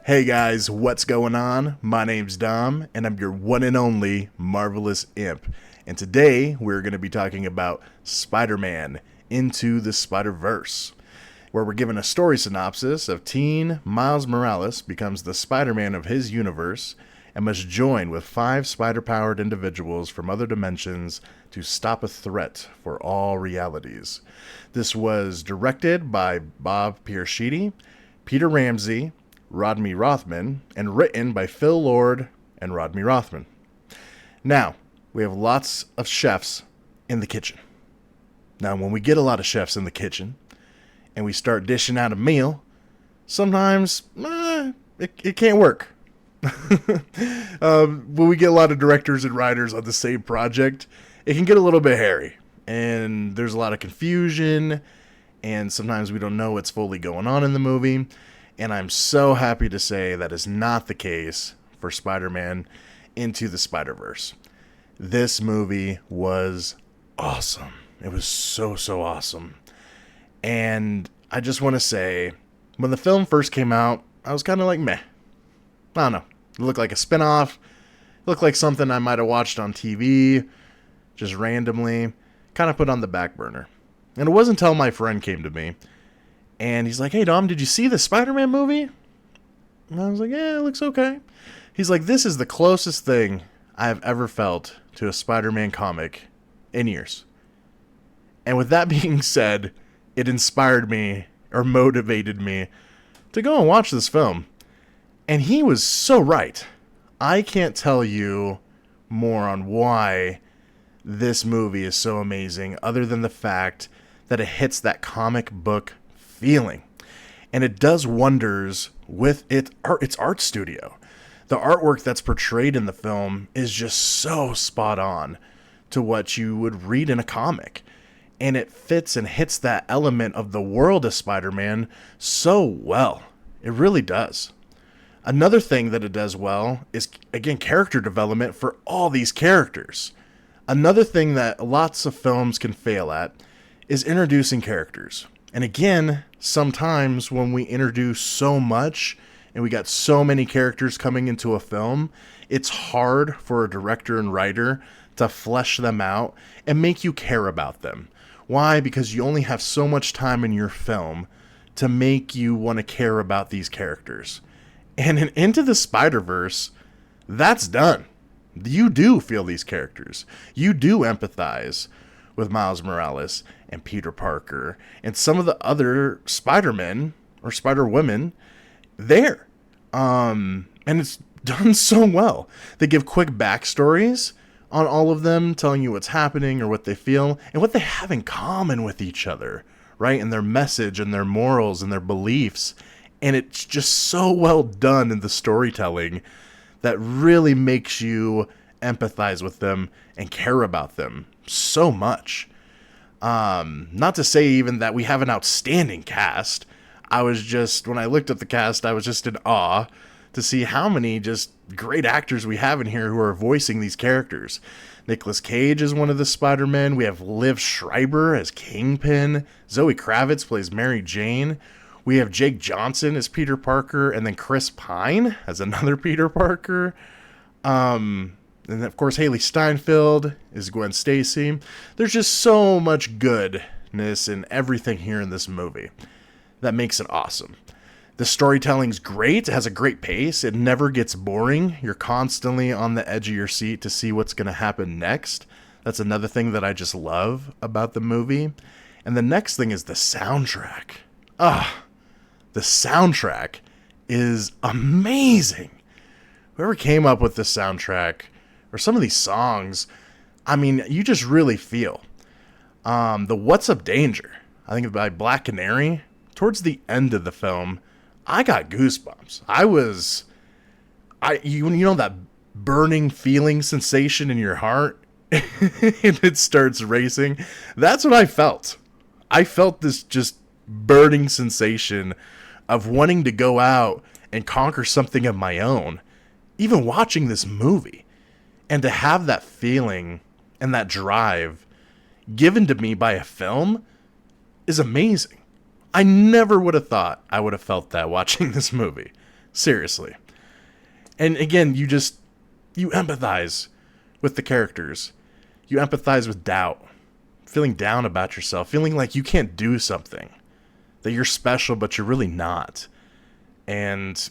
Hey guys, what's going on? My name's Dom, and I'm your one and only Marvelous Imp. And today we're going to be talking about Spider-Man Into the Spider-Verse, where we're given a story synopsis of teen Miles Morales becomes the Spider-Man of his universe and must join with 5 spider-powered individuals from other dimensions to stop a threat for all realities. This was directed by Bob Pierschitti, Peter Ramsey, Rodney Rothman, and written by Phil Lord and Rodney Rothman. Now, we have lots of chefs in the kitchen. Now, when we get a lot of chefs in the kitchen and we start dishing out a meal, sometimes it can't work. When we get a lot of directors and writers on the same project, it can get a little bit hairy. And there's a lot of confusion, and sometimes we don't know what's fully going on in the movie. And I'm so happy to say that is not the case for Spider-Man Into the Spider-Verse. This movie was awesome. It was so awesome. And I just want to say, when the film first came out, I was kind of like, meh. I don't know. It looked like a spinoff. It looked like something I might have watched on TV, just randomly, kind of put on the back burner. And it wasn't until my friend came to me, and he's like, hey, Dom, did you see the Spider-Man movie? And I was like, yeah, it looks okay. He's like, this is the closest thing I have ever felt to a Spider-Man comic in years. And with that being said, it inspired me, or motivated me, to go and watch this film. And he was so right. I can't tell you more on why this movie is so amazing, other than the fact that it hits that comic book feeling. And it does wonders with its art studio. The artwork that's portrayed in the film is just so spot on to what you would read in a comic. And it fits and hits that element of the world of Spider-Man so well. It really does. Another thing that it does well is, again, character development for all these characters. Another thing that lots of films can fail at is introducing characters. And again, sometimes when we introduce so much and we got so many characters coming into a film, it's hard for a director and writer to flesh them out and make you care about them. Why? Because you only have so much time in your film to make you want to care about these characters. And in Into the Spider-Verse, that's done. You do feel these characters. You do empathize with Miles Morales and Peter Parker and some of the other Spider-Men or Spider-Women there. And it's done so well. They give quick backstories on all of them, telling you what's happening or what they feel and what they have in common with each other, right? And their message and their morals and their beliefs. And it's just so well done in the storytelling that really makes you empathize with them and care about them so much. Not to say even that we have an outstanding cast. When I looked at the cast, I was just in awe to see how many just great actors we have in here who are voicing these characters. Nicolas Cage is one of the Spider-Men. We have Liv Schreiber as Kingpin. Zoe Kravitz plays Mary Jane. We have Jake Johnson as Peter Parker, and then Chris Pine as another Peter Parker. And of course, Haley Steinfeld is Gwen Stacy. There's just so much goodness in everything here in this movie that makes it awesome. The storytelling's great. It has a great pace. It never gets boring. You're constantly on the edge of your seat to see what's going to happen next. That's another thing that I just love about the movie. And the next thing is the soundtrack. The soundtrack is amazing. Whoever came up with this soundtrack, or some of these songs, I mean, you just really feel. The What's Up Danger, I think by Black Canary, towards the end of the film, I got goosebumps. You know that burning feeling sensation in your heart? And it starts racing. That's what I felt. I felt this just burning sensation of wanting to go out and conquer something of my own, even watching this movie. And to have that feeling and that drive given to me by a film is amazing. I never would have thought I would have felt that watching this movie. Seriously. And again, you empathize with the characters. You empathize with doubt, feeling down about yourself, feeling like you can't do something, that you're special, but you're really not. And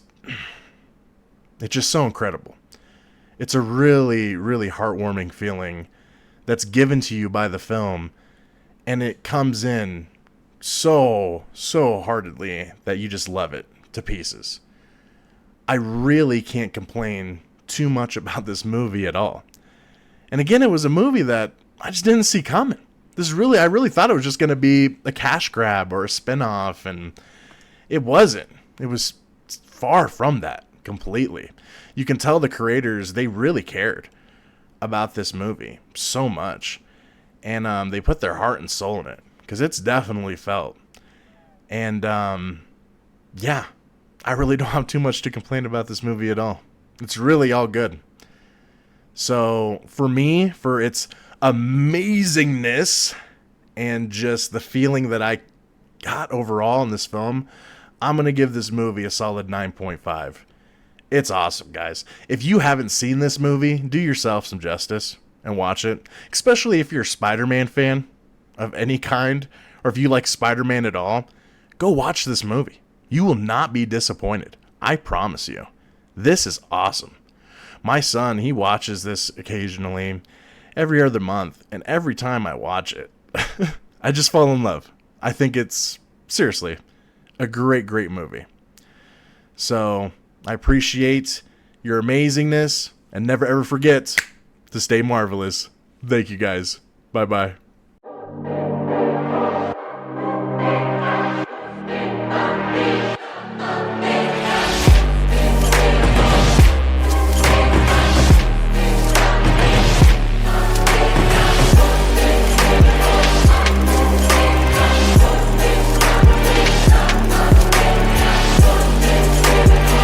it's just so incredible. It's a really, really heartwarming feeling that's given to you by the film, and it comes in so heartedly that you just love it to pieces. I really can't complain too much about this movie at all. And again, it was a movie that I just didn't see coming. I really thought it was just going to be a cash grab or a spinoff, and it wasn't. It was far from that completely. You can tell the creators, they really cared about this movie so much. And they put their heart and soul in it, because it's definitely felt. And yeah, I really don't have too much to complain about this movie at all. It's really all good. So for me, for its amazingness and just the feeling that I got overall in this film, I'm going to give this movie a solid 9.5. It's awesome, guys. If you haven't seen this movie, do yourself some justice and watch it. Especially if you're a Spider-Man fan of any kind, or if you like Spider-Man at all, go watch this movie. You will not be disappointed. I promise you. This is awesome. My son, he watches this occasionally every other month, and every time I watch it, I just fall in love. I think it's, seriously, a great movie. So, I appreciate your amazingness, and never ever forget to stay marvelous. Thank you, guys. Bye-bye.